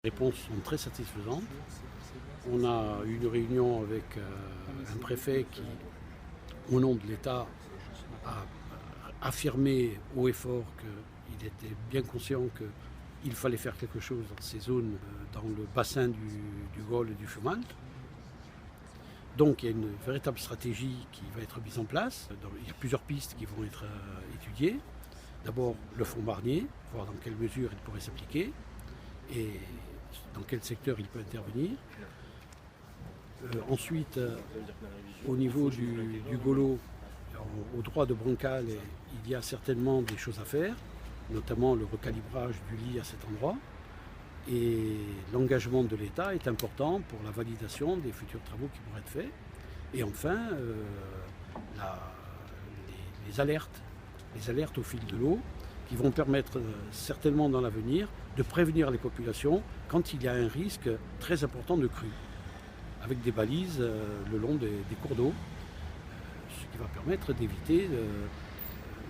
Les réponses sont très satisfaisantes. On a eu une réunion avec un préfet qui, au nom de l'État, a affirmé haut et fort qu'il était bien conscient qu'il fallait faire quelque chose dans ces zones, dans le bassin du Gaulle et du Fumalt. Donc il y a une véritable stratégie qui va être mise en place. Il y a plusieurs pistes qui vont être étudiées. D'abord le fonds Barnier, voir dans quelle mesure il pourrait s'appliquer et dans quel secteur il peut intervenir. Ensuite, au niveau du Golo, au droit de Broncal, il y a certainement des choses à faire, notamment le recalibrage du lit à cet endroit. Et l'engagement de l'État est important pour la validation des futurs travaux qui pourraient être faits. Et enfin, les alertes au fil de l'eau, qui vont permettre certainement dans l'avenir de prévenir les populations quand il y a un risque très important de crue, avec des balises le long des cours d'eau, ce qui va permettre d'éviter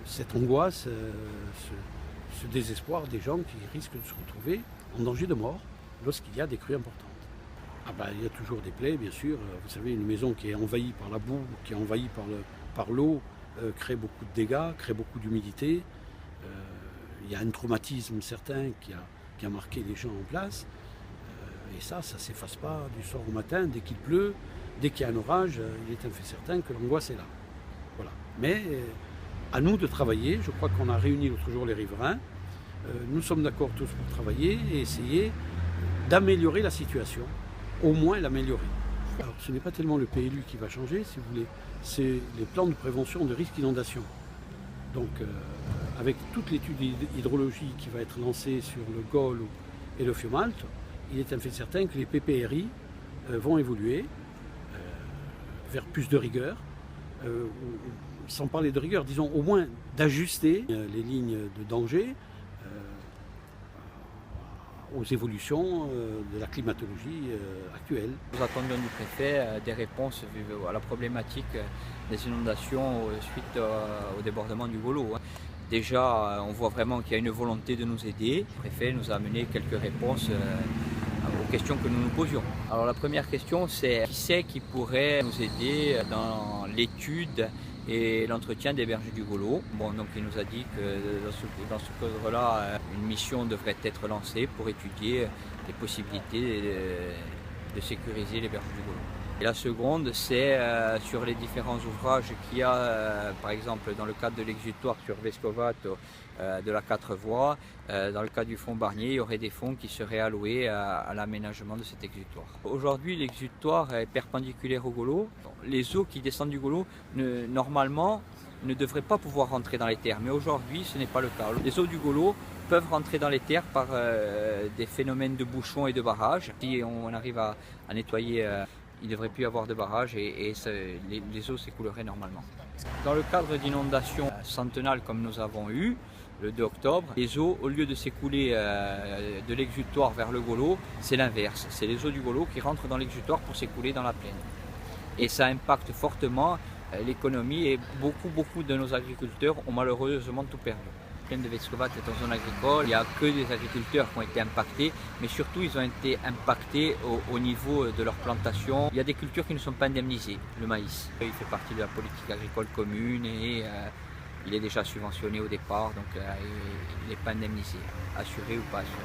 cette angoisse, ce désespoir des gens qui risquent de se retrouver en danger de mort lorsqu'il y a des crues importantes. Il y a toujours des plaies, bien sûr. Vous savez, une maison qui est envahie par la boue, qui est envahie par l'eau, crée beaucoup de dégâts, crée beaucoup d'humidité. Il y a un traumatisme certain qui a marqué les gens en place. Et ça ne s'efface pas du soir au matin. Dès qu'il pleut, dès qu'il y a un orage, il est un fait certain que l'angoisse est là. Voilà. Mais à nous de travailler. Je crois qu'on a réuni l'autre jour les riverains. Nous sommes d'accord tous pour travailler et essayer d'améliorer la situation, au moins l'améliorer. Alors, ce n'est pas tellement le PLU qui va changer, si vous voulez, c'est les plans de prévention de risque d'inondation. Donc, avec toute l'étude hydrologique qui va être lancée sur le Gaulle et le Fumalt, il est un fait certain que les PPRI vont évoluer vers plus de rigueur, sans parler de rigueur, disons au moins d'ajuster les lignes de danger aux évolutions de la climatologie actuelle. Nous attendions du préfet des réponses à la problématique des inondations suite au débordement du Golo. Déjà, on voit vraiment qu'il y a une volonté de nous aider. Le préfet nous a amené quelques réponses aux questions que nous nous posions. Alors la première question, c'est qui c'est qui pourrait nous aider dans l'étude et l'entretien des berges du Golo. Donc il nous a dit que dans ce cadre-là, une mission devrait être lancée pour étudier les possibilités de sécuriser les berges du Golo. Et la seconde, c'est sur les différents ouvrages qu'il y a, par exemple dans le cadre de l'exutoire sur Vescovato, de la 4 voies, dans le cas du fonds Barnier, il y aurait des fonds qui seraient alloués à l'aménagement de cet exutoire. Aujourd'hui, l'exutoire est perpendiculaire au Golo. Les eaux qui descendent du Golo, normalement, ne devraient pas pouvoir rentrer dans les terres, mais aujourd'hui, ce n'est pas le cas. Les eaux du Golo peuvent rentrer dans les terres par des phénomènes de bouchons et de barrages. Si on arrive à nettoyer, il ne devrait plus y avoir de barrage et les eaux s'écouleraient normalement. Dans le cadre d'inondations centennales comme nous avons eu, le 2 octobre, les eaux, au lieu de s'écouler de l'exutoire vers le Golo, c'est l'inverse. C'est les eaux du Golo qui rentrent dans l'exutoire pour s'écouler dans la plaine. Et ça impacte fortement l'économie et beaucoup de nos agriculteurs ont malheureusement tout perdu. La plaine de Vescovato est en zone agricole, il n'y a que des agriculteurs qui ont été impactés, mais surtout ils ont été impactés au niveau de leur plantation. Il y a des cultures qui ne sont pas indemnisées, le maïs. Il fait partie de la politique agricole commune et il est déjà subventionné au départ, donc il n'est pas indemnisé, assuré ou pas assuré.